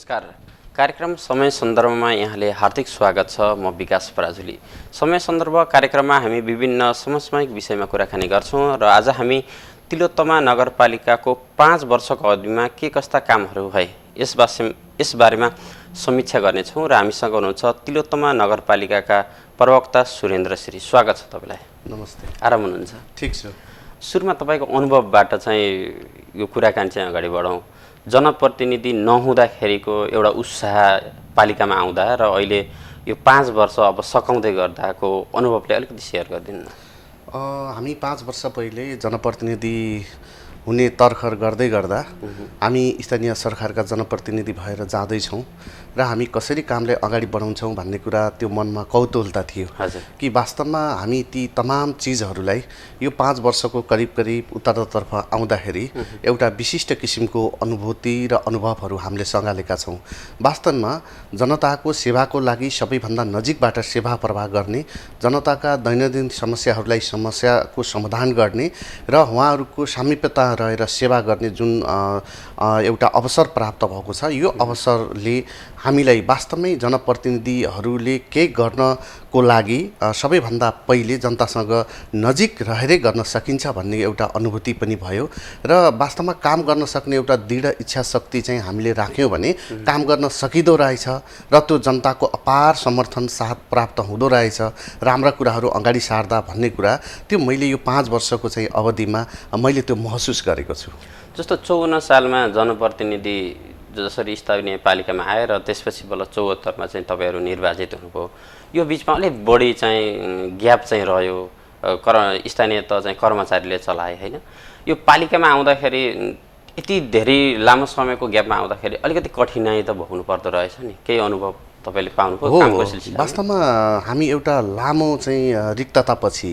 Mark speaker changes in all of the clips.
Speaker 1: नमस्कार। कार्यक्रम समय सन्दर्भमा यहाँले हार्दिक स्वागत छ। म विकास पराजुली। समय सन्दर्भ कार्यक्रममा हामी विभिन्न समसामयिक विषयमा कुराकानी गर्छौं र आज हामी तिलोत्तमा नगरपालिकाको 5 वर्षको अवधिमा के कस्ता कामहरू भए यस बारेमा समीक्षा गर्नेछौं र हामीसँग हुनुहुन्छ तिलोत्तमा नगरपालिकाका प्रवक्ता सुरेन्द्र श्री। स्वागत छ तपाईलाई।
Speaker 2: नमस्ते।
Speaker 1: आराम हुनुहुन्छ?
Speaker 2: ठीक छु।
Speaker 1: सुरुमा तपाईको अनुभवबाट चाहिँ यो कुराकानी चाहिँ अगाडि बढाउँ। जनप्रतिनिधि नहुँदाखेरिको एउटा उत्साह पालिकामा आउँदा र अहिले यो 5 वर्ष अब सकाउँदै गर्दाको अनुभवले अलिकति सेयर गरिदिनु न।
Speaker 2: हामी 5 वर्ष पहिले जनप्रतिनिधि हुने तर्खर गर्दै गर्दा हामी स्थानीय सरकारका जनप्रतिनिधि भएर जाँदैछौँ र हामी कसरी कामलाई अगाडि बढाउँछौँ भन्ने कुरा त्यो मनमा कौतूहलता थियो कि वास्तवमा हामी ती तमाम चिजहरूलाई यो 5 वर्षको करिब उत्तरतर्फ आउँदाखेरि एउटा विशिष्ट किसिमको अनुभूति र अनुभवहरू हामीले सँगालेका छौँ। वास्तवमा जनताको सेवाको लागि सबैभन्दा नजिकबाट सेवा प्रवाह गर्ने, जनताका दैनन्दिन समस्याको समाधान गर्ने र उहाँहरूको सामिप्यता रहेर सेवा गर्ने जुन एउटा अवसर प्राप्त भएको छ, यो अवसरले हामीलाई वास्तवमै जनप्रतिनिधिहरूले केही गर्नको लागि सबैभन्दा पहिले जनतासँग नजिक रहेरै गर्न सकिन्छ भन्ने एउटा अनुभूति पनि भयो र वास्तवमा काम गर्न सक्ने एउटा दृढ इच्छा शक्ति चाहिँ हामीले राख्यौँ भने काम गर्न सकिँदो रहेछ र त्यो जनताको अपार समर्थन साथ प्राप्त हुँदो रहेछ, राम्रा कुराहरू अगाडि सार्दा भन्ने कुरा त्यो मैले यो 5 वर्षको चाहिँ अवधिमा मैले त्यो महसुस गरेको छु।
Speaker 1: जस्तो 54 सालमा जनप्रतिनिधि जसरी स्थानीय पालिकामा आए र त्यसपछि बल्ल 74 मा चाहिँ तपाईहरु निर्वाचित हुनुभयो। यो बीचमा अलिक बढी चाहिँ ग्याप चाहिँ रह्यो। स्थानीय त चाहिँ कर्मचारीले चलाए हैन। यो पालिकामा आउँदाखेरि यति धेरै लामो समयको ग्यापमा आउँदाखेरि अलिकति कठिनाइ त भोग्नु पर्दो रहेछ नि। केही अनुभव तपाईले पाउनुभयो कामको सिलसिलामा?
Speaker 2: वास्तवमा हामी एउटा लामो चाहिँ रिक्ततापछि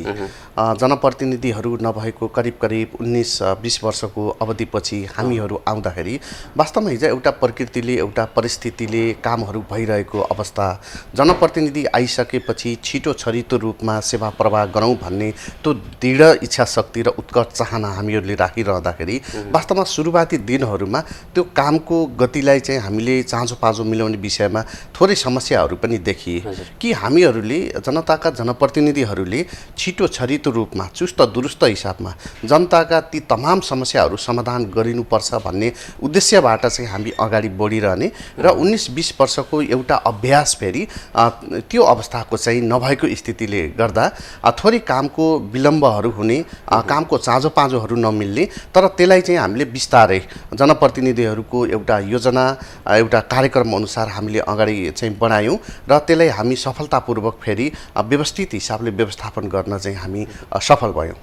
Speaker 2: जनप्रतिनिधिहरू नभएको करिब 19-20 वर्षको अवधिपछि हामीहरू आउँदाखेरि वास्तवमा हिजो एउटा प्रकृतिले एउटा परिस्थितिले कामहरू भइरहेको अवस्था, जनप्रतिनिधि आइसकेपछि छिटो छरितो रूपमा सेवा प्रवाह गरौँ भन्ने त्यो दृढ इच्छा शक्ति र उत्कट चाहना हामीहरूले राखिरहँदाखेरि वास्तवमा सुरुवाती दिनहरूमा त्यो कामको गतिलाई चाहिँ हामीले चाँजो मिलाउने विषयमा थोरै समस्याहरू पनि देखिए कि हामीहरूले जनताका जनप्रतिनिधिहरूले छिटो छरितो रूपमा चुस्त दुरुस्त हिसाबमा जनताका ती तमाम समस्याहरू समाधान गरिनुपर्छ भन्ने उद्देश्यबाट चाहिँ हामी अगाडि बढिरहने र 19-20 वर्षको एउटा अभ्यास फेरि त्यो अवस्थाको चाहिँ नभएको स्थितिले गर्दा थोरै कामको विलम्बहरू हुने, कामको चाँजोपाँजोहरू नमिल्ने, तर त्यसलाई चाहिँ हामीले बिस्तारै जनप्रतिनिधिहरूको एउटा योजना एउटा कार्यक्रम अनुसार हामीले अगाडि चाहिँ बढायौँ र त्यसलाई हामी सफलतापूर्वक फेरि व्यवस्थित हिसाबले व्यवस्थापन गर्न चाहिँ हामी सफल भयौँ।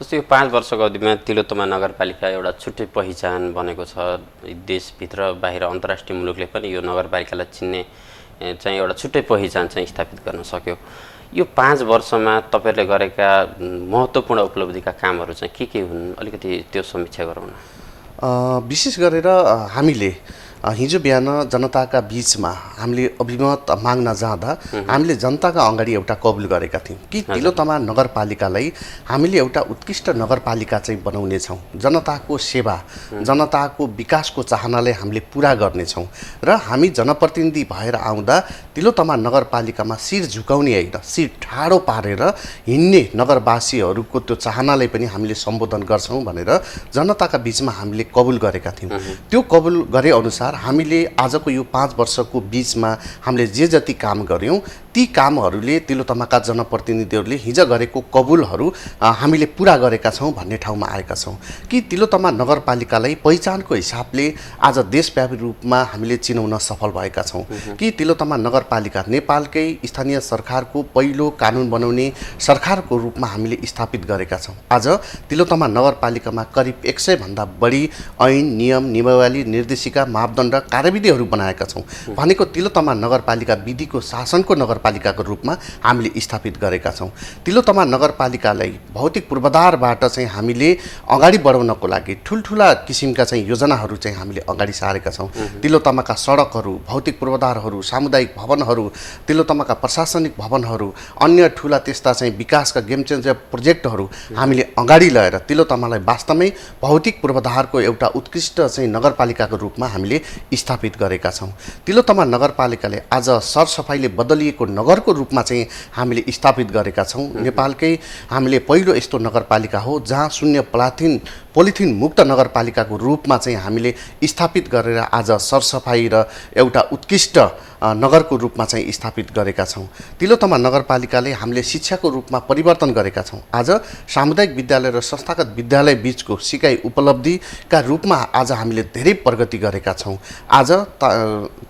Speaker 1: जस्तो यो 5 वर्षको अवधिमा तिलोत्तमा नगरपालिका एउटा छुट्टै पहिचान बनेको छ। देशभित्र बाहिर अन्तर्राष्ट्रिय मुलुकले पनि यो नगरपालिकालाई चिन्ने चाहिँ एउटा छुट्टै पहिचान चाहिँ स्थापित गर्न सक्यो। यो 5 वर्षमा तपाईहरुले गरेका महत्त्वपूर्ण उपलब्धिका कामहरू चाहिँ के हुन्? अलिकति त्यो समीक्षा गरौँ न।
Speaker 2: विशेष गरेर हामीले हिजो बिहान जनताका बीचमा हामीले अभिमत माग्न जाँदा हामीले जनताका अगाडि एउटा कबुल गरेका थियौँ कि तिलोत्तमा नगरपालिकालाई हामीले एउटा उत्कृष्ट नगरपालिका चाहिँ बनाउने छौँ। जनताको सेवा, जनताको विकासको चाहनालाई हामीले पुरा गर्नेछौँ र हामी जनप्रतिनिधि भएर आउँदा तिलोत्तमा नगरपालिकामा शिर झुकाउने होइन, शिर ठाडो पारेर हिँड्ने नगरवासीहरूको त्यो चाहनालाई पनि हामीले सम्बोधन गर्छौँ भनेर जनताका बीचमा हामीले कबुल गरेका थियौँ। त्यो कबुल गरे अनुसार हामीले आजको यो 5 वर्षको बीचमा हामीले जे जति काम गर्यौं ती कामहरूले तिलोत्तमाका जनप्रतिनिधिहरूले हिजो गरेको कबुलहरू हामीले पूरा गरेका छौं भन्ने ठाउँमा आएका छौं कि तिलोत्तमा नगरपालिकालाई पहिचानको हिसाबले आज देशव्यापी रूपमा हामीले चिनाउन सफल भएका छौं कि तिलोत्तमा नगरपालिका नेपालकै स्थानीय सरकारको पहिलो कानुन बनाउने सरकारको रूपमा हामीले स्थापित गरेका छौं। आज तिलोत्तमा नगरपालिकामा करिब 100 भन्दा बढी ऐन, नियम, नियमावली, निर्देशिका, मापदण्ड, कार्यविधिहरू बनाएका छौं। भनेको तिलोत्तमा नगरपालिका विधिको शासनको नगरपालिका नगरपालिकाको रूपमा हामीले स्थापित गरेका छौँ। तिलोत्तमा नगरपालिकालाई भौतिक पूर्वाधारबाट चाहिँ हामीले अगाडि बढाउनको लागि ठुल्ठुला किसिमका चाहिँ योजनाहरू चाहिँ हामीले अगाडि सारेका छौँ। तिलोत्तमाका सडकहरू, भौतिक पूर्वाधारहरू, सामुदायिक भवनहरू, तिलोत्तमाका प्रशासनिक भवनहरू, अन्य ठुला त्यस्ता चाहिँ विकासका गेम चेन्जर प्रोजेक्टहरू हामीले अगाडि ल्याएर तिलोत्तमालाई वास्तवमै भौतिक पूर्वाधारको एउटा उत्कृष्ट चाहिँ नगरपालिकाको रूपमा हामीले स्थापित गरेका छौँ। तिलोत्तमा नगरपालिकाले आज सरसफाइले बदलिएको नगरको रूपमा चाहिँ हामीले स्थापित गरेका छौँ। नेपालकै हामीले पहिलो यस्तो नगरपालिका हो जहाँ शून्य पोलिथिन मुक्त नगरपालिकाको रूपमा चाहिँ हामीले स्थापित गरेर आज सरसफाइ र एउटा उत्कृष्ट नगरको रूपमा चाहिँ स्थापित गरेका छौँ। तिलोत्तमा नगरपालिकाले हामीले शिक्षाको रूपमा परिवर्तन गरेका छौँ। आज सामुदायिक विद्यालय र संस्थागत विद्यालय बीचको सिकाइ उपलब्धिका रूपमा आज हामीले धेरै प्रगति गरेका छौँ। आज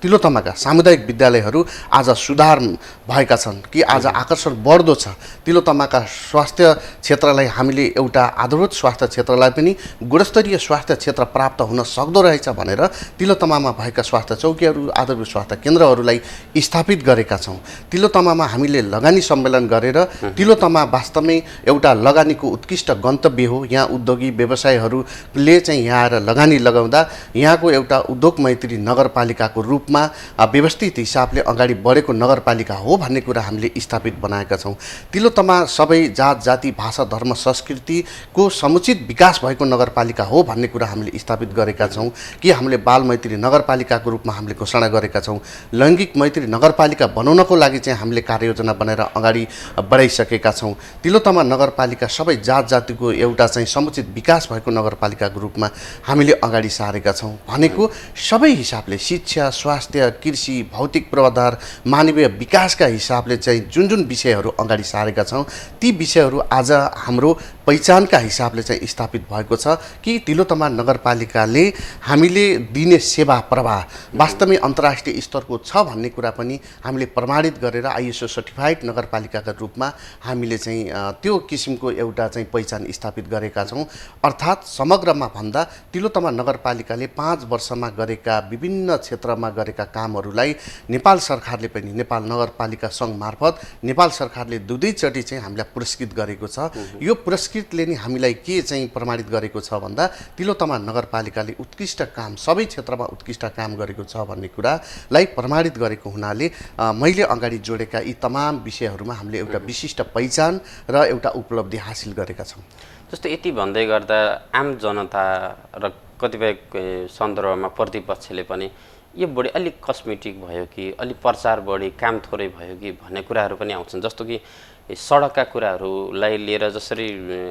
Speaker 2: तिलोत्तमाका सामुदायिक विद्यालयहरू आज सुधार भएका छन् कि आज आकर्षण बढ्दो छ। तिलोत्तमाका स्वास्थ्य क्षेत्रलाई हामीले एउटा आधारभूत स्वास्थ्य क्षेत्रलाई पनि गुणस्तरीय स्वास्थ्य क्षेत्र प्राप्त हुन सक्दो रहेछ भनेर तिलोत्तमामा भएका स्वास्थ्य चौकीहरू, आधारभूत स्वास्थ्य केन्द्रहरूलाई स्थापित गरेका छौँ। तिलोत्तमामा हामीले लगानी सम्मेलन गरेर तिलोत्तमा वास्तवमै एउटा लगानीको उत्कृष्ट गन्तव्य हो। यहाँ उद्योगी व्यवसायहरूले चाहिँ यहाँ आएर लगानी लगाउँदा यहाँको एउटा उद्योग मैत्री नगरपालिकाको रूपमा व्यवस्थित हिसाबले अगाडि बढेको नगरपालिका हो भन्ने कुरा हामीले स्थापित बनाएका छौँ। तिलोत्तमा सबै जात जाति भाषा धर्म संस्कृतिको समुचित विकास भएको नगरपालिका हो भन्ने कुरा हामीले स्थापित गरेका छौँ कि हामीले बाल मैत्री नगरपालिकाको रूपमा हामीले घोषणा गरेका छौँ। लैङ्गिक मैत्री नगरपालिका बनाउनको लागि चाहिँ हामीले कार्ययोजना बनाएर अगाडि बढाइसकेका छौँ। तिलोत्तमा नगरपालिका सबै जात जातिको एउटा चाहिँ समुचित विकास भएको नगरपालिकाको रूपमा हामीले अगाडि सारेका छौँ। भनेको सबै हिसाबले शिक्षा, स्वास्थ्य, कृषि, भौतिक पूर्वाधार, मानवीय विकासका हिसाबले चाहिँ जुन जुन विषयहरू अगाडि सारेका छौँ ती विषयहरू आज हाम्रो पहिचानका हिसाबले चाहिँ स्थापित भएको छ कि तिलोत्तमा नगरपालिकाले हामीले दिने सेवा प्रवाह वास्तवमै अन्तर्राष्ट्रिय स्तरको छ भन्ने कुरा पनि हामीले प्रमाणित गरेर आइएसओ सर्टिफाइड नगरपालिकाका रूपमा हामीले चाहिँ त्यो किसिमको एउटा चाहिँ पहिचान स्थापित गरेका छौँ। अर्थात् समग्रमा भन्दा तिलोत्तमा नगरपालिकाले 5 वर्षमा गरेका विभिन्न क्षेत्रमा गरेका कामहरूलाई नेपाल सरकारले पनि नेपाल नगरपालिका सङ्घ मार्फत नेपाल सरकारले दुईचोटि चाहिँ हामीलाई पुरस्कृत गरेको छ। यो पुरस्कृतले नि हामीलाई के चाहिँ प्रमाणित गरेको छ भन्दा तिलोत्तमा नगरपालिकाले उत्कृष्ट काम सबै क्षेत्रमा उत्कृष्ट काम गरेको छ भन्ने कुरालाई प्रमाणित गरेको हुनाले मैले अगाडि जोडेका यी तमाम विषयहरूमा हामीले एउटा विशिष्ट पहिचान र एउटा उपलब्धि हासिल गरेका छौँ।
Speaker 1: जस्तो यति भन्दै गर्दा आम जनता र कतिपय सन्दर्भमा प्रतिपक्षले पनि यो बढी अलिक कस्मेटिक भयो कि अलिक प्रचार बढी काम थोरै भयो कि भन्ने कुराहरू पनि आउँछन्। जस्तो कि सडकका कुराहरूलाई लिएर जसरी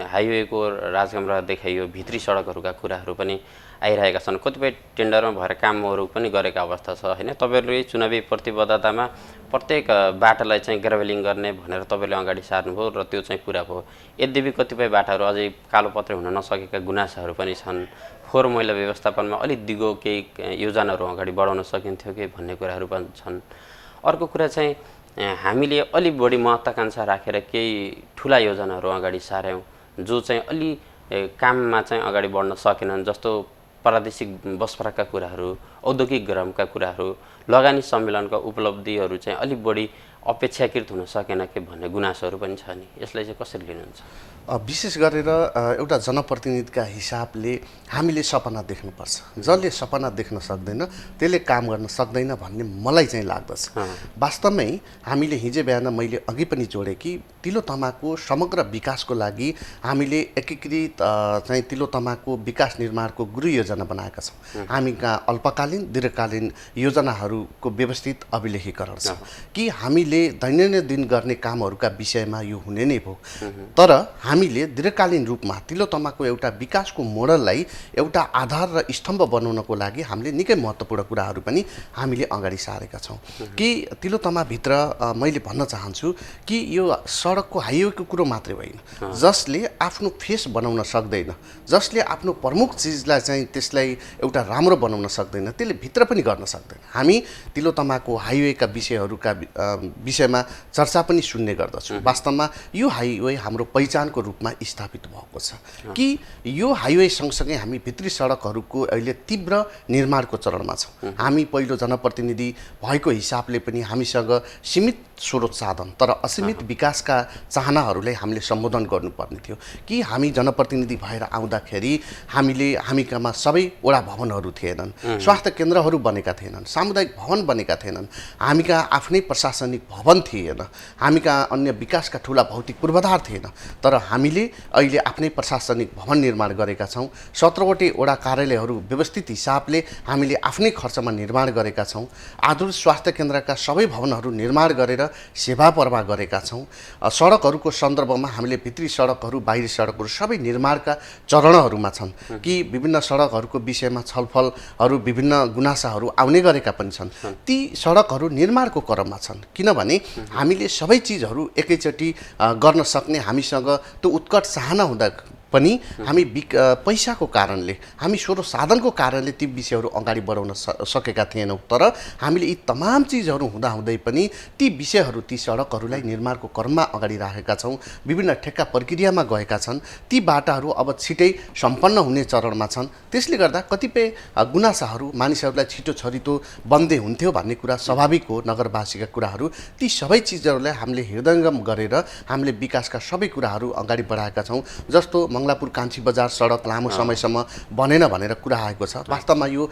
Speaker 1: हाइवेको राजगम्रा देखाइयो भित्री सडकहरूका कुराहरू पनि आइरहेका छन्। कतिपय टेन्डरमा भएर कामहरू पनि गरेका अवस्था छ हैन। तपाईहरुले चुनावी प्रतिबद्धतामा प्रत्येक बाटालाई चाहिँ ग्राभलिङ गर्ने भनेर तपाईले अगाडि सार्नुभयो र त्यो चाहिँ पुरा भयो। यद्यपि कतिपय बाटाहरू अझै कालोपत्रे हुन नसकेका गुनासाहरू पनि छन्। फोहोर मैला व्यवस्थापनमा अलिक दिगो केही योजनाहरू अगाडि बढाउन सकिन्थ्यो कि भन्ने कुराहरू पनि छन्। अर्को कुरा चाहिँ हामीले अलि बढी महत्त्वाकांक्षा राखेर केही ठुला योजनाहरू अगाडि सार्यौं जो चाहिँ अलि काममा चाहिँ अगाडि बढ्न सकेनन्। जस्तो प्रादेशिक बसपराका कुराहरू, औद्योगिक ग्रामका कुराहरू, लगानी सम्मेलनका उपलब्धिहरू चाहिँ अलि बढी अपेक्षाकृत हुन सकेन के भन्ने गुनासोहरू पनि छ नि। यसलाई चाहिँ कसरी लिनुहुन्छ?
Speaker 2: विशेष गरेर एउटा जनप्रतिनिधिका हिसाबले हामीले सपना देख्नुपर्छ। जसले सपना देख्न सक्दैन त्यसले काम गर्न सक्दैन भन्ने मलाई चाहिँ लाग्दछ। वास्तवमै हामीले हिजो बिहान मैले अघि पनि जोडे कि तिलोत्तमाको समग्र विकासको लागि हामीले एकीकृत चाहिँ तिलोत्तमाको विकास निर्माणको गृह योजना बनाएका छौँ। हामी कहाँ अल्पकालीन दीर्घकालीन योजनाहरूको व्यवस्थित अभिलेखीकरण छ कि हामीले दैनन्दिन गर्ने कामहरूका विषयमा यो हुने नै भयो। तर हामीले दीर्घकालीन रूपमा तिलोत्तमाको एउटा विकासको मोडललाई एउटा आधार र स्तम्भ बनाउनको लागि हामीले निकै महत्त्वपूर्ण कुराहरू पनि हामीले अगाडि सारेका छौँ कि तिलोत्तमाभित्र मैले भन्न चाहन्छु कि यो सडकको हाइवेको कुरो मात्रै होइन। जसले आफ्नो फेस बनाउन सक्दैन, जसले आफ्नो प्रमुख चिजलाई चाहिँ त्यसलाई एउटा राम्रो बनाउन सक्दैन, त्यसले भित्र पनि गर्न सक्दैन। हामी तिलोत्तमाको हाइवेका विषयहरूका विषयमा चर्चा पनि सुन्ने गर्दछु। वास्तवमा यो हाइवे हाम्रो पहिचानको रूपमा स्थापित भएको छ कि यो हाइवे सँगसँगै हामी भित्री सडकहरूको अहिले तीव्र निर्माणको चरणमा छौँ। हामी पहिलो जनप्रतिनिधि भएको हिसाबले पनि हामीसँग सीमित स्रोत साधन तर असीमित विकासका चाहनाहरूलाई हामीले सम्बोधन गर्नुपर्ने थियो कि हामी जनप्रतिनिधि भएर आउँदाखेरि हामीकामा सबै वडा भवनहरू थिएनन्, स्वास्थ्य केन्द्रहरू बनेका थिएनन्, सामुदायिक भवन बनेका थिएनन्, हामीका आफ्नै प्रशासनिक भवन थिएन, हामीका अन्य विकासका ठुला भौतिक पूर्वाधार थिएन। तर हामीले अहिले आफ्नै प्रशासनिक भवन निर्माण गरेका छौँ। 17वटै वडा कार्यालयहरू व्यवस्थित हिसाबले हामीले आफ्नै खर्चमा निर्माण गरेका छौँ। आधुनिक स्वास्थ्य केन्द्रका सबै भवनहरू निर्माण गरेर सेवा प्रवाह गरेका छौँ। सडकहरूको सन्दर्भमा हामीले भित्री सडकहरू बाहिरी सडकहरू सबै निर्माणका चरणहरूमा छन् कि विभिन्न सडकहरूको विषयमा छलफलहरू विभिन्न गुनासाहरू आउने गरेका पनि छन्। ती सडकहरू निर्माणको क्रममा छन् किनभने हामीले सबै चिजहरू एकैचोटि गर्न सक्ने हामीसँग त्यो उत्कट चाहना हुँदा पनि हामी पैसाको कारणले हामी स्रोत साधनको कारणले ती विषयहरू अगाडि बढाउन सकेका थिएनौँ। तर हामीले यी तमाम चिजहरू हुँदाहुँदै पनि ती विषयहरू ती सडकहरूलाई निर्माणको क्रममा अगाडि राखेका छौँ। विभिन्न ठेक्का प्रक्रियामा गएका छन्। ती बाटाहरू अब छिटै सम्पन्न हुने चरणमा छन्। त्यसले गर्दा कतिपय गुनासाहरू मानिसहरूलाई छिटो छरितो बन्दै हुन्थ्यो भन्ने कुरा स्वाभाविक हो। नगरवासीका कुराहरू ती सबै चिजहरूलाई हामीले हृदयङ्गम गरेर हामीले विकासका सबै कुराहरू अगाडि बढाएका छौँ। जस्तो मङ्गलापुर कान्छी बजार सडक लामो समयसम्म बनेन भनेर कुरा आएको छ। वास्तवमा यो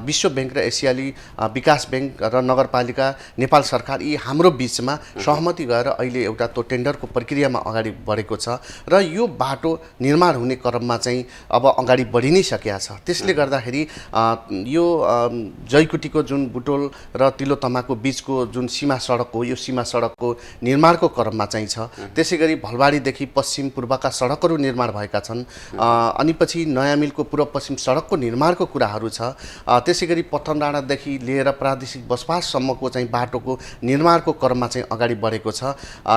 Speaker 2: विश्व ब्याङ्क र एसियाली विकास ब्याङ्क र नगरपालिका नेपाल सरकार यी हाम्रो बिचमा सहमति गएर अहिले एउटा त्यो टेन्डरको प्रक्रियामा अगाडि बढेको छ र यो बाटो निर्माण हुने क्रममा चाहिँ अब अगाडि बढि नै सकेका छ। त्यसले गर्दाखेरि यो जयकुटीको जुन बुटोल र तिलोतमाको बिचको जुन सीमा सडक हो यो सीमा सडकको निर्माणको क्रममा चाहिँ छ। त्यसै गरी भलबाडीदेखि पश्चिम पूर्वका सडकहरू निर्माण भएका छन्। अनि पछि नयाँ मिलको पूर्व पश्चिम सडकको निर्माणको कुराहरू छ। त्यसै गरी पत्थन डाँडादेखि लिएर प्रादेशिक बसपाससम्मको चाहिँ बाटोको निर्माणको क्रममा चाहिँ अगाडि बढेको छ।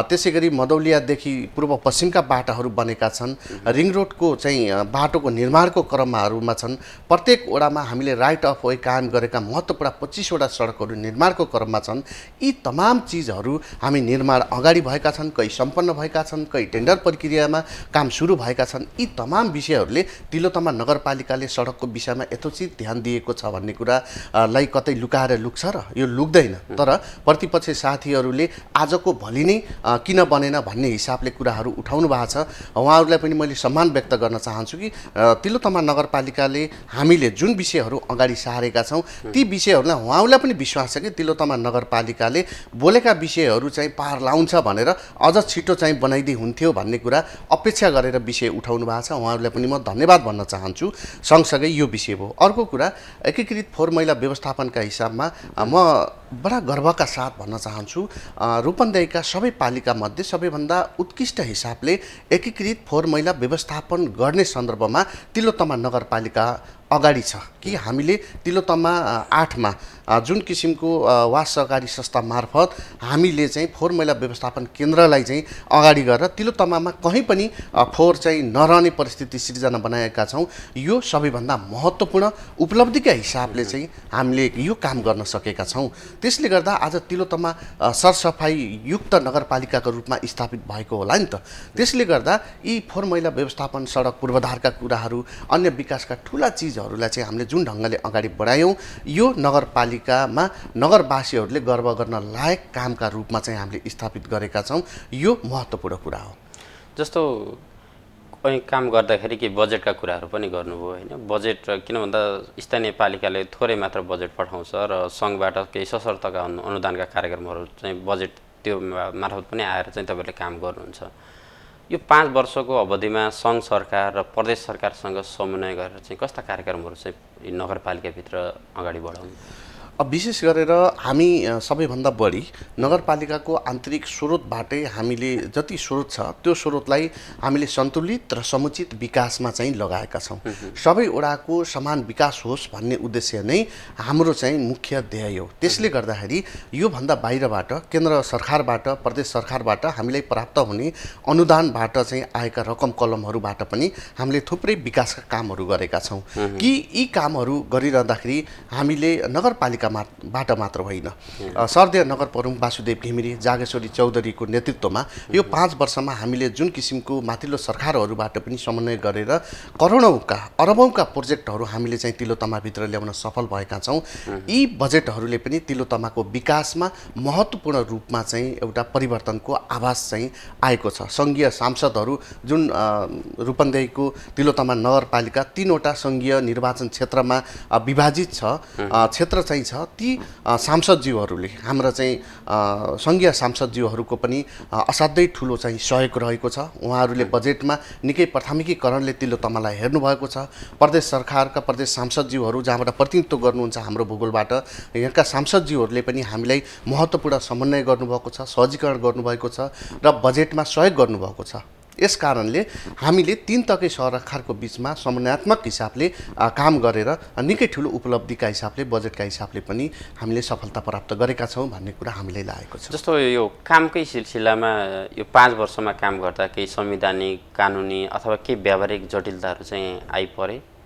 Speaker 2: त्यसै गरी मदौलियादेखि पूर्व पश्चिमका बाटाहरू बनेका छन्। रिङ रोडको चाहिँ बाटोको निर्माणको क्रमहरूमा छन्। प्रत्येक वडामा हामीले राइट अफ वे कायम गरेका महत्त्वपूर्ण 25वटा सडकहरू निर्माणको क्रममा छन्। यी तमाम चिजहरू हामी निर्माण अगाडि भएका छन्, कहीँ सम्पन्न भएका छन्, कहीँ टेन्डर प्रक्रियामा काम सुरु भएका छन्। यी तमाम विषयहरूले तिलोतमा नगरपालिकाले सडकको विषयमा यथोचित ध्यान दिएको छ भन्ने कुरालाई कतै लुकाएर लुक्छ र यो लुक्दैन। तर प्रतिपक्ष साथीहरूले आजको भोलि नै किन बनेन भन्ने हिसाबले कुराहरू उठाउनु भएको छ। उहाँहरूलाई पनि मैले सम्मान व्यक्त गर्न चाहन्छु कि तिलोतमा नगरपालिकाले हामीले जुन विषयहरू अगाडि सारेका छौँ ती विषयहरूलाई उहाँहरूलाई पनि विश्वास छ कि तिलोतमा नगरपालिकाले बोलेका विषयहरू चाहिँ पार लाउँछ भनेर अझ छिटो चाहिँ बनाइदिए हुन्थ्यो भन्ने कुरा अपेक्षा गरेर विषय उठाउनु भएको छ। उहाँहरूलाई पनि म धन्यवाद भन्न चाहन्छु। सँगसँगै यो विषय हो। अर्को कुरा एकीकृत फोहोर मैला व्यवस्थापनका हिसाबमा म बडा गर्वका साथ भन्न चाहन्छु रूपन्देहीका सबै पालिकामध्ये सबैभन्दा उत्कृष्ट हिसाबले एकीकृत फोहोर मैला व्यवस्थापन गर्ने सन्दर्भमा तिलोतमा नगरपालिका अगाडि छ कि हामीले तिलोतमा 8मा जुन किसिमको वास सहकारी संस्था मार्फत हामीले चाहिँ फोहोर मैला व्यवस्थापन केन्द्रलाई चाहिँ अगाडि गरेर तिलोतमामा कहीँ पनि फोहोर चाहिँ नरहने परिस्थिति सिर्जना बनाएका छौँ। यो सबैभन्दा महत्त्वपूर्ण उपलब्धिका हिसाबले चाहिँ हामीले यो काम गर्न सकेका छौँ। त्यसले गर्दा आज तिलोतमा सरसफाइ युक्त नगरपालिकाको रूपमा स्थापित भएको होला नि त। त्यसले गर्दा यी फोहोर मैला व्यवस्थापन सडक पूर्वाधारका कुराहरू अन्य विकासका ठुला चिजहरूलाई चाहिँ हामीले जुन ढङ्गले अगाडि बढायौँ यो नगरपालिकामा नगरवासीहरूले गर्व गर्न लायक कामका रूपमा चाहिँ हामीले स्थापित गरेका छौँ। यो महत्त्वपूर्ण कुरा हो।
Speaker 1: जस्तो कहीँ काम गर्दाखेरि के बजेटका कुराहरू पनि गर्नुभयो होइन। बजेट किन भन्दा स्थानीय पालिकाले थोरै मात्र बजेट पठाउँछ र सङ्घबाट केही सशर्तका अनुदानका कार्यक्रमहरू चाहिँ बजेट त्यो मार्फत पनि आएर चाहिँ तपाईँहरूले काम गर्नुहुन्छ। यो 5 वर्षको अवधिमा सङ्घ सरकार र प्रदेश सरकारसँग समन्वय गरेर चाहिँ कस्ता कार्यक्रमहरू चाहिँ नगरपालिकाभित्र अगाडि बढाउनु?
Speaker 2: विशेष गरेर हामी सबैभन्दा बढी नगरपालिकाको आन्तरिक स्रोतबाटै हामीले जति स्रोत छ त्यो स्रोतलाई हामीले सन्तुलित र समुचित विकासमा चाहिँ लगाएका छौँ। सबै वडाको समान विकास होस् भन्ने उद्देश्य नै हाम्रो चाहिँ मुख्य ध्येय हो। त्यसले गर्दाखेरि योभन्दा बाहिरबाट केन्द्र सरकारबाट प्रदेश सरकारबाट हामीलाई प्राप्त हुने अनुदानबाट चाहिँ आएका रकम कलमहरूबाट पनि हामीले थुप्रै विकासका कामहरू गरेका छौँ कि यी कामहरू गरिरहँदाखेरि हामीले नगरपालिका बाट मात्र होइन। सर्दिया नगर प्रमुख वासुदेव घिमिरे, जागेश्वरी चौधरीको नेतृत्वमा यो 5 वर्षमा हामीले जुन किसिमको माथिल्लो सरकारहरूबाट पनि समन्वय गरेर करोडौँका अरबौँका प्रोजेक्टहरू हामीले चाहिँ तिलोत्तमाभित्र ल्याउन सफल भएका छौँ। यी बजेटहरूले पनि तिलोत्तमाको विकासमा महत्त्वपूर्ण रूपमा चाहिँ एउटा परिवर्तनको आभास चाहिँ आएको छ। सङ्घीय सांसदहरू जुन रूपन्देहीको तिलोत्तमा नगरपालिका 3वटा सङ्घीय निर्वाचन क्षेत्रमा विभाजित छ, क्षेत्र चाहिँ छ, ती सांसदज्यूहरूले हाम्रा चाहिँ सङ्घीय सांसदज्यूहरूको पनि असाध्यै ठुलो चाहिँ सहयोग रहेको छ। उहाँहरूले बजेटमा निकै प्राथमिकीकरणले तिलोत्तमालाई हेर्नुभएको छ। प्रदेश सरकारका प्रदेश सांसदज्यूहरू जहाँबाट प्रतिनिधित्व गर्नुहुन्छ हाम्रो भूगोलबाट, यहाँका सांसदज्यूहरूले पनि हामीलाई महत्त्वपूर्ण समन्वय गर्नुभएको छ, सहजीकरण गर्नुभएको छ र बजेटमा सहयोग गर्नुभएको छ। यस कारणले हामीले 3 तहकै सरकारको बिचमा समन्वयात्मक हिसाबले काम गरेर निकै ठुलो उपलब्धिका हिसाबले बजेटका हिसाबले पनि हामीले सफलता प्राप्त गरेका छौँ भन्ने कुरा हामीलाई लागेको छ।
Speaker 1: जस्तो यो कामकै सिलसिलामा यो 5 वर्षमा काम गर्दा केही संवैधानिक, कानुनी अथवा केही व्यावहारिक जटिलताहरू चाहिँ आइपरे?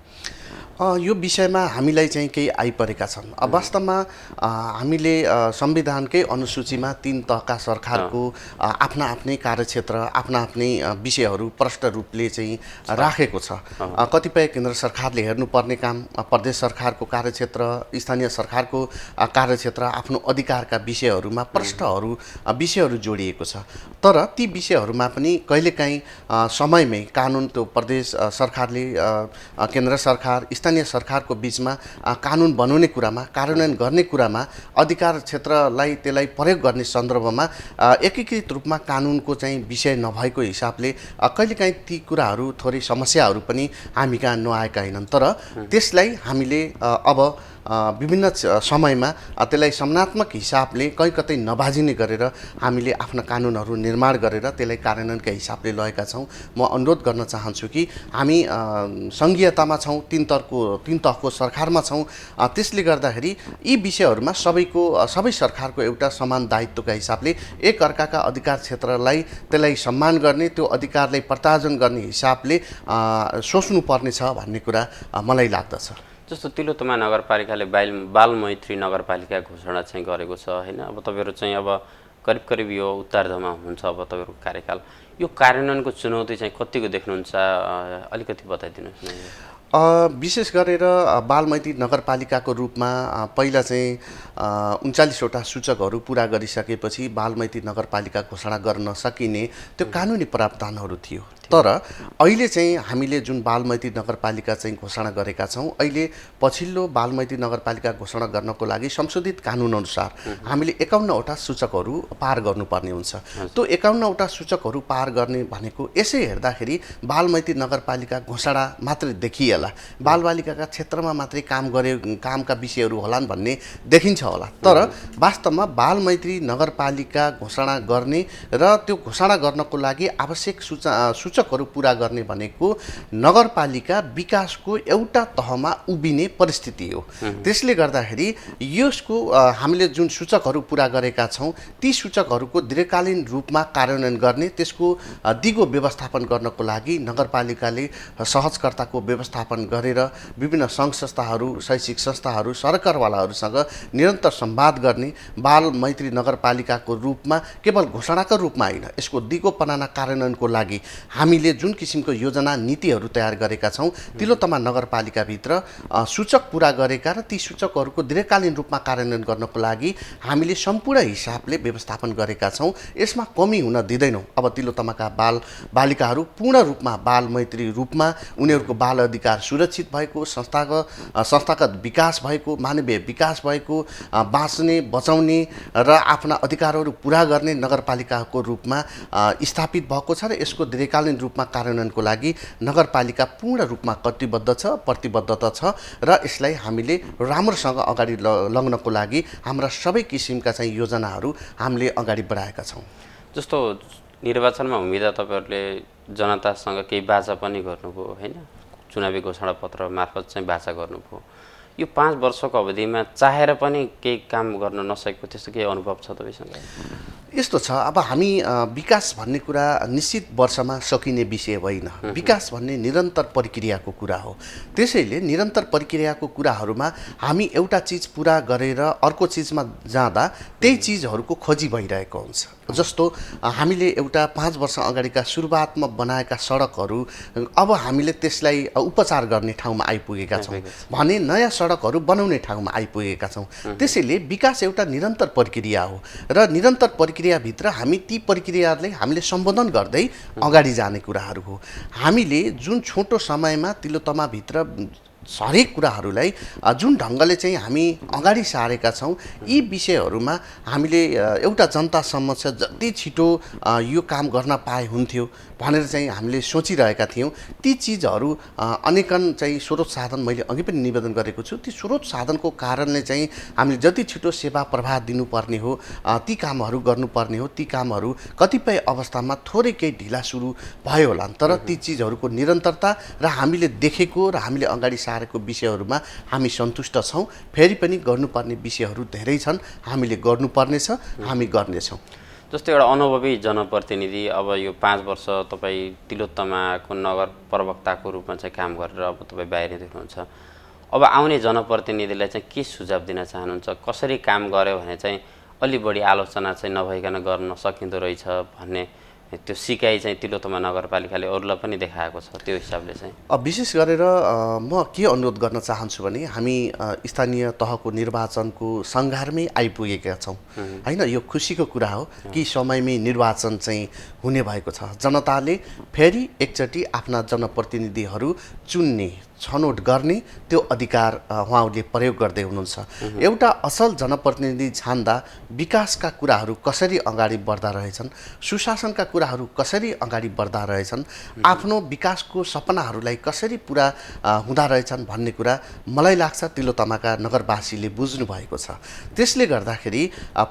Speaker 2: यो विषयमा हामीलाई चाहिँ केही आइपरेका छन्। वास्तवमा हामीले संविधानकै अनुसूचीमा 3 तहका सरकारको आफ्ना आफ्नै कार्यक्षेत्र, आफ्ना आफ्नै विषयहरू प्रष्ट रूपले चाहिँ राखेको छ। कतिपय केन्द्र सरकारले हेर्नुपर्ने काम, प्रदेश सरकारको कार्यक्षेत्र, स्थानीय सरकारको कार्यक्षेत्र, आफ्नो अधिकारका विषयहरूमा विषयहरू जोडिएको छ। तर ती विषयहरूमा पनि कहिलेकाहीँ समयमै कानुन, त्यो प्रदेश सरकारले केन्द्र सरकार, स्थानीय सरकारको बिचमा कानुन बनाउने कुरामा, कार्यान्वयन गर्ने कुरामा, अधिकार क्षेत्रलाई त्यसलाई प्रयोग गर्ने सन्दर्भमा एकीकृत रूपमा कानुनको चाहिँ विषय नभएको हिसाबले कहिलेकाहीँ ती कुराहरू थोरै समस्याहरू पनि हामी कहाँ नआएका होइनन्। तर त्यसलाई हामीले अब विभिन्न समयमा त्यसलाई समन्वयात्मक हिसाबले कतै नबाजिने गरेर हामीले आफ्ना कानुनहरू निर्माण गरेर त्यसलाई कार्यान्वयनका हिसाबले लगेका छौँ। म अनुरोध गर्न चाहन्छु कि हामी सङ्घीयतामा छौँ, 3 तहको सरकारमा छौँ। त्यसले गर्दाखेरि यी विषयहरूमा सबै सरकारको एउटा समान दायित्वका हिसाबले एक अर्काका अधिकार क्षेत्रलाई त्यसलाई सम्मान गर्ने, त्यो अधिकारलाई प्रत्यार्जन गर्ने हिसाबले सोच्नुपर्नेछ भन्ने कुरा मलाई लाग्दछ।
Speaker 1: जस्तो तिलोत्तमा नगरपालिकाले बाल मैत्री नगरपालिका घोषणा चाहिँ गरेको छ होइन। अब तपाईँहरू चाहिँ अब करिब यो उत्तरार्धमा हुन्छ अब तपाईँहरूको कार्यकाल। यो कार्यान्वयनको चुनौती चाहिँ कतिको देख्नुहुन्छ, अलिकति बताइदिनुहोस् न।
Speaker 2: विशेष गरेर बालमैत्री नगरपालिकाको रूपमा पहिला चाहिँ 39वटा सूचकहरू पुरा गरिसकेपछि बालमैत्री नगरपालिका घोषणा गर्न सकिने त्यो कानुनी प्रावधानहरू थियो। तर अहिले चाहिँ हामीले जुन बालमैत्री नगरपालिका चाहिँ घोषणा गरेका छौँ, अहिले पछिल्लो बालमैत्री नगरपालिका घोषणा गर्नको लागि संशोधित कानुनअनुसार हामीले 51वटा सूचकहरू पार गर्नुपर्ने हुन्छ। त्यो 51वटा सूचकहरू पार गर्ने भनेको यसै हेर्दाखेरि बालमैत्री नगरपालिका घोषणा मात्रै देखिएला, बालबालिकाका क्षेत्रमा मात्रै कामका विषयहरू होलान् भन्ने देखिन्छ होला। तर वास्तवमा बालमैत्री नगरपालिका घोषणा गर्ने र त्यो घोषणा गर्नको लागि आवश्यक सूचकहरू पुरा गर्ने भनेको नगरपालिका विकासको एउटा तहमा उभिने परिस्थिति हो। त्यसले गर्दाखेरि यसको हामीले जुन सूचकहरू पुरा गरेका छौँ, ती सूचकहरूको दीर्घकालीन रूपमा कार्यान्वयन गर्ने, त्यसको दिगो व्यवस्थापन गर्नको लागि नगरपालिकाले सहजकर्ताको व्यवस्थापन गरेर विभिन्न सङ्घ संस्थाहरू, शैक्षिक संस्थाहरू, सरकारवालाहरूसँग निरन्तर संवाद गर्ने, बाल मैत्री नगरपालिकाको रूपमा केवल घोषणाको रूपमा होइन, यसको दिगोपनाना कार्यान्वयनको लागि हामीले जुन किसिमको योजना नीतिहरू तयार गरेका छौँ, तिलोत्तमा नगरपालिकाभित्र सूचक पुरा गरेका र ती सूचकहरूको दीर्घकालीन रूपमा कार्यान्वयन गर्नको लागि हामीले सम्पूर्ण हिसाबले व्यवस्थापन गरेका छौँ। यसमा कमी हुन दिँदैनौँ। अब तिलोत्तमाका बालिकाहरू पूर्ण रूपमा बाल मैत्री रूपमा उनीहरूको बाल अधिकार सुरक्षित भएको, संस्थागत विकास भएको, मानवीय विकास भएको, बाँच्ने, बचाउने र आफ्ना अधिकारहरू पुरा गर्ने नगरपालिकाको रूपमा स्थापित भएको छ र यसको दीर्घकालीन रूपमा कार्यान्वयनको लागि नगरपालिका पूर्ण रूपमा कटिबद्ध छ, प्रतिबद्धता छ र यसलाई हामीले राम्रोसँग अगाडि लग्नको लागि हाम्रा सबै किसिमका चाहिँ योजनाहरू हामीले अगाडि बढाएका छौँ।
Speaker 1: जस्तो निर्वाचनमा उम्मेद्वार तपाईँहरूले जनतासँग केही बाचा पनि गर्नुभयो होइन, चुनावी घोषणापत्र मार्फत चाहिँ बाचा गर्नुभयो। यो 5 वर्षको अवधिमा चाहेर पनि केही काम गर्न नसकेको त्यस्तो केही अनुभव छ तपाईँसँग?
Speaker 2: यस्तो छ, अब हामी विकास भन्ने कुरा निश्चित वर्षमा सकिने विषय होइन। विकास भन्ने निरन्तर प्रक्रियाको कुरा हो। त्यसैले निरन्तर प्रक्रियाको कुराहरूमा हामी एउटा चिज पुरा गरेर अर्को चिजमा जाँदा त्यही चिजहरूको खोजी भइरहेको हुन्छ। जस्तो हामीले एउटा 5 वर्ष अगाडिका सुरुवातमा बनाएका सडकहरू अब हामीले त्यसलाई उपचार गर्ने ठाउँमा आइपुगेका छौँ भने नयाँ सडकहरू बनाउने ठाउँमा आइपुगेका छौँ। त्यसैले विकास एउटा निरन्तर प्रक्रिया हो र निरन्तर प्रक्रियाभित्र हामी ती प्रक्रियाहरूलाई हामीले सम्बोधन गर्दै अगाडि जाने कुराहरू हो। हामीले जुन छोटो समयमा तिलोत्तमाभित्र हरेक कुराहरूलाई जुन ढङ्गले चाहिँ हामी अगाडि सारेका छौँ, यी विषयहरूमा हामीले एउटा जनतासम्म चाहिँ जति छिटो यो काम गर्न पाए हुन्थ्यो भनेर चाहिँ हामीले सोचिरहेका थियौँ। ती चिजहरू अनेकन चाहिँ स्रोत साधन, मैले अघि पनि निवेदन गरेको छु, ती स्रोत साधनको कारणले चाहिँ हामीले जति छिटो सेवा प्रवाह दिनुपर्ने हो, ती कामहरू गर्नुपर्ने हो, ती कामहरू कतिपय अवस्थामा थोरै केही ढिला सुरु भयो होला। तर ती चिजहरूको निरन्तरता र हामीले देखेको र हामीले अगाडि सारेको विषयहरूमा हामी सन्तुष्ट छौँ। फेरि पनि गर्नुपर्ने विषयहरू धेरै छन्, हामीले गर्नुपर्नेछ, हामी गर्नेछौँ।
Speaker 1: जस्तो एउटा अनुभवी जनप्रतिनिधि, अब यो 5 वर्ष तपाईँ तिलोत्तमाको नगर प्रवक्ताको रूपमा चाहिँ काम गरेर अब तपाईँ बाहिर हुनुहुन्छ। अब आउने जनप्रतिनिधिलाई चाहिँ के सुझाव दिन चाहनुहुन्छ? कसरी काम गर्यो भने चाहिँ अलि बढी आलोचना चाहिँ नभइकन गर्न सकिँदो रहेछ भन्ने त्यो सिकाइ चाहिँ तिलोत्तमा नगरपालिकाले अरूलाई पनि देखाएको छ, त्यो हिसाबले चाहिँ?
Speaker 2: विशेष गरेर म के अनुरोध गर्न चाहन्छु भने हामी स्थानीय तहको निर्वाचनको सङ्घारमै आइपुगेका छौँ होइन। यो खुसीको कुरा हो कि समयमै निर्वाचन चाहिँ हुने भएको छ। जनताले फेरि एकचोटि आफ्ना जनप्रतिनिधिहरू चुन्ने, छनौट गर्ने त्यो अधिकार उहाँहरूले प्रयोग गर्दै हुनुहुन्छ। एउटा असल जनप्रतिनिधि छान्दा विकासका कुराहरू कसरी अगाडि बढ्दा रहेछन्, सुशासनका कुराहरू कसरी अगाडि बढ्दा रहेछन्, आफ्नो विकासको सपनाहरूलाई कसरी पुरा हुँदा रहेछन् भन्ने कुरा मलाई लाग्छ तिलोत्तमाका नगरवासीले बुझ्नु भएको छ। त्यसले गर्दाखेरि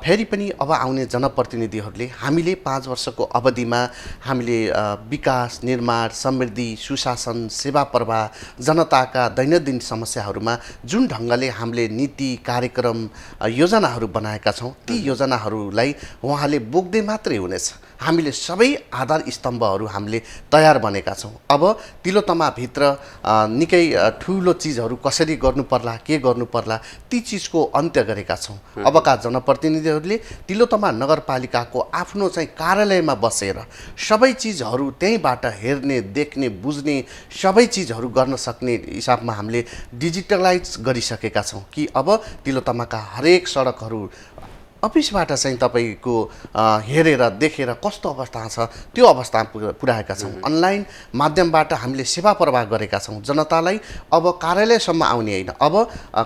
Speaker 2: फेरि पनि अब आउने जनप्रतिनिधिहरूले हामीले 5 वर्षको अवधिमा हामीले विकास, निर्माण, समृद्धि, सुशासन, सेवा प्रवाह, जनताका दैनन्दिन समस्याहरूमा जुन ढङ्गले हामीले नीति, कार्यक्रम, योजनाहरू बनाएका छौँ, ती योजनाहरूलाई उहाँले बोक्दै मात्रै हुनेछ। हामीले सबै आधार स्तम्भहरू हामीले तयार बनेका छौँ। अब तिलोत्तमाभित्र निकै ठुलो चिजहरू कसरी गर्नु पर्ला, के गर्नु पर्ला, ती चिजको अन्त्य गरेका छौँ। अबका जनप्रतिनिधिहरूले तिलोत्तमा नगरपालिकाको आफ्नो चाहिँ कार्यालयमा बसेर सबै चिजहरू त्यहीँबाट हेर्ने, देख्ने, बुझ्ने, सबै चिजहरू गर्न सक्ने हिसाबमा हामीले डिजिटलाइज गरिसकेका छौँ कि अब तिलोत्तमाका हरेक सडकहरू अफिसबाट चाहिँ तपाईँको हेरेर देखेर कस्तो अवस्था छ त्यो अवस्था पुर्याएका छौँ। अनलाइन माध्यमबाट हामीले सेवा प्रवाह गरेका छौँ। जनतालाई अब कार्यालयसम्म आउने होइन, अब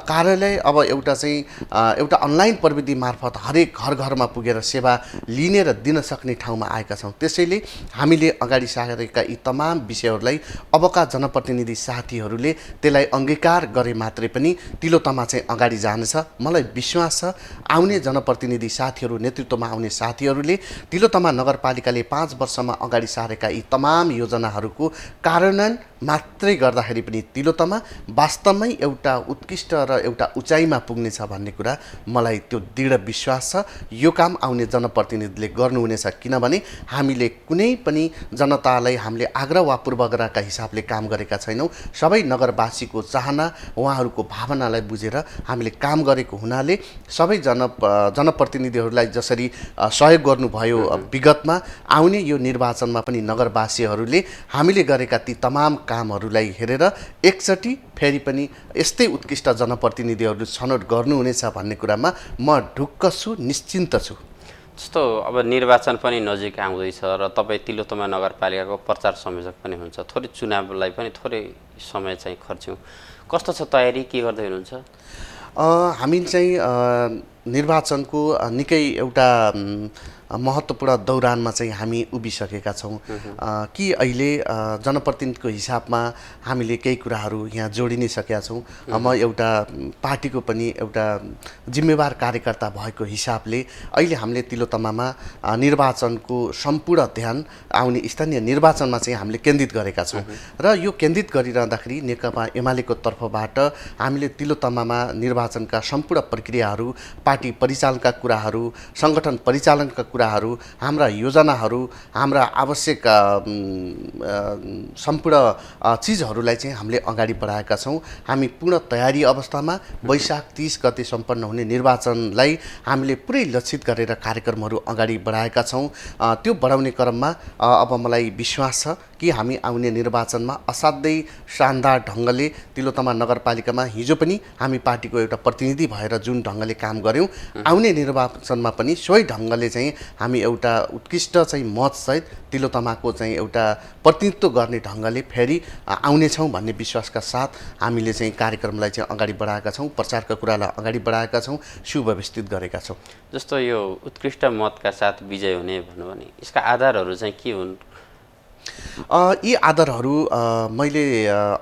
Speaker 2: कार्यालय अब एउटा अनलाइन प्रविधि मार्फत हरेक घर घरमा पुगेर सेवा लिने र दिन सक्ने ठाउँमा आएका छौँ। त्यसैले हामीले अगाडि सारेका यी तमाम विषयहरूलाई अबका जनप्रतिनिधि साथीहरूले त्यसलाई अङ्गीकार गरे मात्रै पनि तिलोत्तमा चाहिँ अगाडि जानेछ। मलाई विश्वास छ आउने जनप्रतिनिधि साथीहरू, नेतृत्वमा आउने साथीहरूले तिलोत्तमा नगरपालिकाले 5 वर्षमा अगाडि सारेका यी तमाम योजनाहरूको कार्यान्वयन मात्रै गर्दाखेरि पनि तिलोत्तमा वास्तवमै एउटा उत्कृष्ट र एउटा उचाइमा पुग्नेछ भन्ने कुरा मलाई त्यो दृढ विश्वास छ। यो काम आउने जनप्रतिनिधिले गर्नुहुनेछ, किनभने हामीले कुनै पनि जनतालाई हामीले आग्रह वा पूर्वाग्रहका हिसाबले काम गरेका छैनौँ। सबै नगरवासीको चाहना, उहाँहरूको भावनालाई बुझेर हामीले काम गरेको हुनाले सबै जनप्रतिनिधिहरूलाई जसरी सहयोग गर्नुभयो विगतमा, आउने यो निर्वाचनमा पनि नगरवासीहरूले हामीले गरेका ती तमाम कामहरूलाई हेरेर एकचोटि फेरि पनि यस्तै उत्कृष्ट जनप्रतिनिधिहरू छनौट गर्नुहुनेछ भन्ने कुरामा म ढुक्क छु, निश्चिन्त छु।
Speaker 1: जस्तो अब निर्वाचन पनि नजिक आउँदैछ र तपाईँ तिलोत्तमा नगरपालिकाको प्रचार संयोजक पनि हुन्छ, थोरै चुनावलाई पनि थोरै समय चाहिँ खर्च्यौँ। कस्तो छ तयारी, के गर्दै हुनुहुन्छ?
Speaker 2: हामी चाहिँ निर्वाचनको निकै एउटा महत्त्वपूर्ण दौरानमा चाहिँ हामी उभिसकेका छौँ कि अहिले जनप्रतिनिधिको हिसाबमा हामीले केही कुराहरू यहाँ जोडि नै सकेका छौँ। म एउटा पार्टीको पनि एउटा जिम्मेवार कार्यकर्ता भएको हिसाबले अहिले हामीले तिलोत्तमामा निर्वाचनको सम्पूर्ण ध्यान आउने स्थानीय निर्वाचनमा चाहिँ हामीले केन्द्रित गरेका छौँ र यो केन्द्रित गरिरहँदाखेरि नेकपा एमालेको तर्फबाट हामीले तिलोत्तमामा निर्वाचनका सम्पूर्ण प्रक्रियाहरू पार्टी परिचालनका कुराहरू, सङ्गठन परिचालनका कुराहरू, हाम्रा योजनाहरू, हाम्रा आवश्यक सम्पूर्ण चिजहरूलाई चाहिँ हामीले अगाडि बढाएका छौँ। हामी पूर्ण तयारी अवस्थामा वैशाख 30 गते सम्पन्न हुने निर्वाचनलाई हामीले पुरै लक्षित गरेर कार्यक्रमहरू अगाडि बढाएका छौँ। त्यो बढाउने क्रममा अब मलाई विश्वास छ कि हामी आउने निर्वाचनमा असाध्यै शानदार ढङ्गले तिलोत्तमा नगरपालिकामा हिजो पनि हामी पार्टीको एउटा प्रतिनिधि भएर जुन ढङ्गले काम गऱ्यौँ, आउने निर्वाचनमा पनि सोही ढङ्गले चाहिँ हामी एउटा उत्कृष्ट चाहिँ मतसहित तिलोत्तमाको चाहिँ एउटा प्रतिनिधित्व गर्ने ढङ्गले फेरि आउनेछौँ भन्ने विश्वासका साथ हामीले चाहिँ कार्यक्रमलाई चाहिँ अगाडि बढाएका छौँ, प्रचारका कुरालाई अगाडि बढाएका छौँ, सुव्यवस्थित गरेका छौँ।
Speaker 1: जस्तो यो उत्कृष्ट मतका साथ विजय हुने भन्नु भने यसका आधारहरू चाहिँ के हुन्?
Speaker 2: यी आधारहरू मैले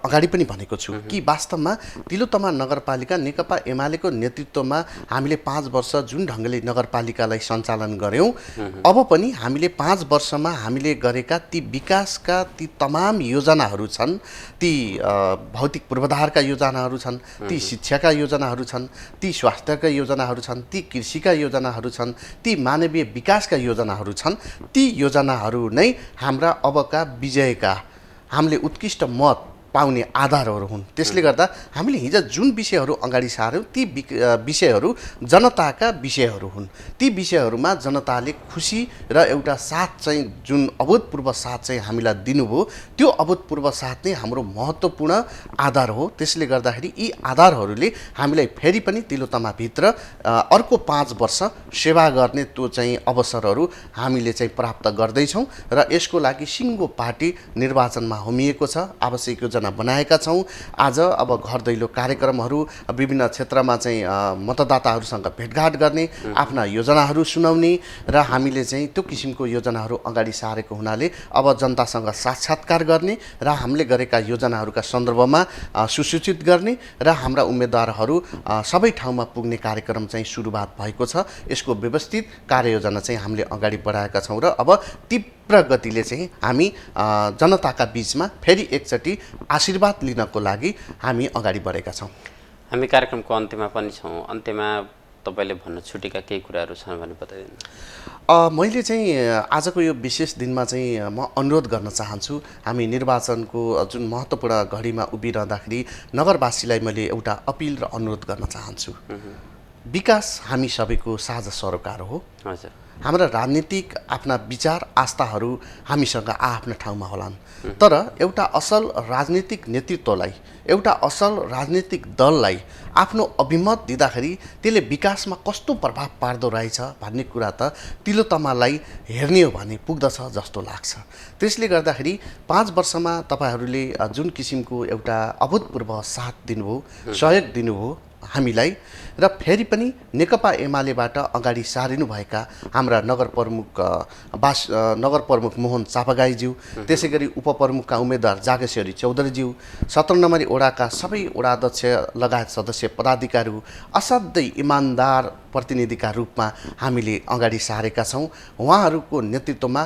Speaker 2: अगाडि पनि भनेको छु कि वास्तवमा तिलोत्तमा नगरपालिका नेकपा एमालेको नेतृत्वमा हामीले 5 वर्ष जुन ढङ्गले नगरपालिकालाई सञ्चालन गऱ्यौँ, अब पनि हामीले 5 वर्षमा हामीले गरेका ती विकासका ती तमाम योजनाहरू छन्, ती भौतिक पूर्वाधारका योजनाहरू छन्, ती शिक्षाका योजनाहरू छन्, ती स्वास्थ्यका योजनाहरू छन्, ती कृषिका योजनाहरू छन्, ती मानवीय विकासका योजनाहरू छन्। ती योजनाहरू नै हाम्रा अबका विजयका हामीले उत्कृष्ट मत पाउने आधारहरू हुन्। त्यसले गर्दा हामीले हिजो जुन विषयहरू अगाडि सार्यौँ ती विषयहरू जनताका विषयहरू हुन्। ती विषयहरूमा जनताले खुसी र एउटा साथ चाहिँ जुन अभूतपूर्व साथ चाहिँ हामीलाई दिनुभयो, त्यो अभूतपूर्व साथ नै हाम्रो महत्त्वपूर्ण आधार हो। त्यसले गर्दाखेरि यी आधारहरूले हामीलाई फेरि पनि तिलोत्तमाभित्र अर्को 5 वर्ष सेवा गर्ने त्यो चाहिँ अवसरहरू हामीले चाहिँ प्राप्त गर्दैछौँ र यसको लागि सिङ्गो पार्टी निर्वाचनमा होमिएको छ, आवश्यक योजना बनाएका छौँ। आज अब घर दैलो कार्यक्रमहरू, विभिन्न क्षेत्रमा चाहिँ मतदाताहरूसँग भेटघाट गर्ने, आफ्ना योजनाहरू सुनाउने र हामीले चाहिँ त्यो किसिमको योजनाहरू अगाडि सारेको हुनाले अब जनतासँग साक्षात्कार गर्ने र हामीले गरेका योजनाहरूका सन्दर्भमा सुसूचित गर्ने र हाम्रा उम्मेदवारहरू सबै ठाउँमा पुग्ने कार्यक्रम चाहिँ सुरुवात भएको छ। यसको व्यवस्थित कार्ययोजना चाहिँ हामीले अगाडि बढाएका छौँ र अब तीव्र गतिले चाहिँ हामी जनताका बीचमा फेरि एकचोटि आशीर्वाद लिनको लागि हामी अगाडि बढेका छौँ।
Speaker 1: हामी कार्यक्रमको अन्त्यमा पनि छौँ। अन्त्यमा तपाईँले भन्न छुटेका केही कुराहरू छन् भने बताइदिनु।
Speaker 2: मैले चाहिँ आजको यो विशेष दिनमा चाहिँ म अनुरोध गर्न चाहन्छु, हामी निर्वाचनको जुन महत्त्वपूर्ण घडीमा उभिरहँदाखेरि नगरवासीलाई मैले एउटा अपिल र अनुरोध गर्न चाहन्छु। विकास हामी सबैको साझा सरोकार हो।
Speaker 1: हजुर,
Speaker 2: हाम्रा राजनीतिक आफ्ना विचार आस्थाहरू हामीसँग आफ्ना ठाउँमा होलान्, तर एउटा असल राजनीतिक नेतृत्वलाई, एउटा असल राजनीतिक दललाई आफ्नो अभिमत दिँदाखेरि त्यसले विकासमा कस्तो प्रभाव पार्दो रहेछ भन्ने कुरा त तिलोत्तमालाई हेर्ने हो भने पुग्दछ जस्तो लाग्छ। त्यसले गर्दाखेरि 5 वर्षमा तपाईँहरूले जुन किसिमको एउटा अभूतपूर्व साथ दिनुभयो, सहयोग दिनुभयो हामीलाई र फेरि पनि नेकपा एमालेबाट अगाडि सारिनुभएका हाम्रा नगर प्रमुख मोहन चापागाईज्यू, त्यसै गरी उपप्रमुखका उम्मेदवार जागेश्वरी चौधरीज्यू, 17 नम्बरी वडाका सबै वडाध्यक्ष लगायत सदस्य पदाधिकारीहरू असाध्यै इमान्दार प्रतिनिधिका रूपमा हामीले अगाडि सारेका छौँ। उहाँहरूको नेतृत्वमा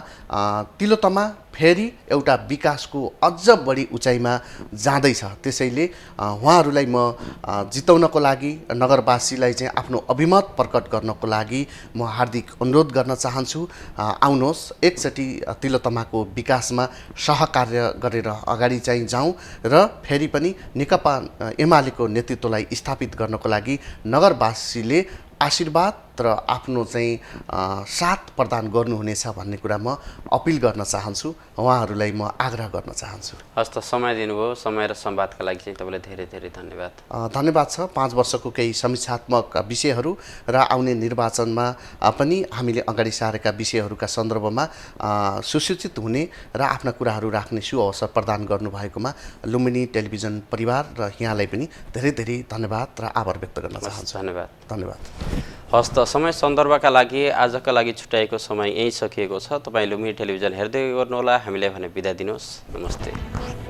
Speaker 2: तिलोत्तमा फेरि एउटा विकासको अझ बढी उचाइमा जाँदैछ। त्यसैले उहाँहरूलाई म जिताउनको लागि, नगरवासीलाई चाहिँ आफ्नो अभिमत प्रकट गर्नको लागि म हार्दिक अनुरोध गर्न चाहन्छु। आउनुहोस्, एकचोटि तिलोत्तमाको विकासमा सहकार्य गरेर अगाडि चाहिँ जाउँ र फेरि पनि नेकपा एमालेको नेतृत्वलाई स्थापित गर्नको लागि नगरवासीले आशीर्वाद र आफ्नो चाहिँ साथ प्रदान गर्नुहुनेछ भन्ने कुरा म अपिल गर्न चाहन्छु, उहाँहरूलाई म आग्रह गर्न चाहन्छु।
Speaker 1: हस् त, समय दिनुभयो। समय र संवादका लागि चाहिँ तपाईँलाई धेरै धेरै धन्यवाद।
Speaker 2: धन्यवाद छ। 5 वर्षको केही समीक्षात्मक विषयहरू र आउने निर्वाचनमा पनि हामीले अगाडि सारेका विषयहरूका सन्दर्भमा सुसूचित हुने र आफ्ना कुराहरू राख्ने सुअवसर प्रदान गर्नुभएकोमा लुम्बिनी टेलिभिजन परिवार र यहाँलाई पनि धेरै धेरै धन्यवाद र आभार व्यक्त गर्न चाहन्छु।
Speaker 1: धन्यवाद।
Speaker 2: धन्यवाद।
Speaker 1: हस् त, समय सन्दर्भका लागि आजका लागि छुट्याएको समय यहीँ सकिएको छ। तपाईँ लुम्बिनी टेलिभिजन हेर्दै गर्नुहोला। हामीलाई भने बिदा दिनुहोस्। नमस्ते।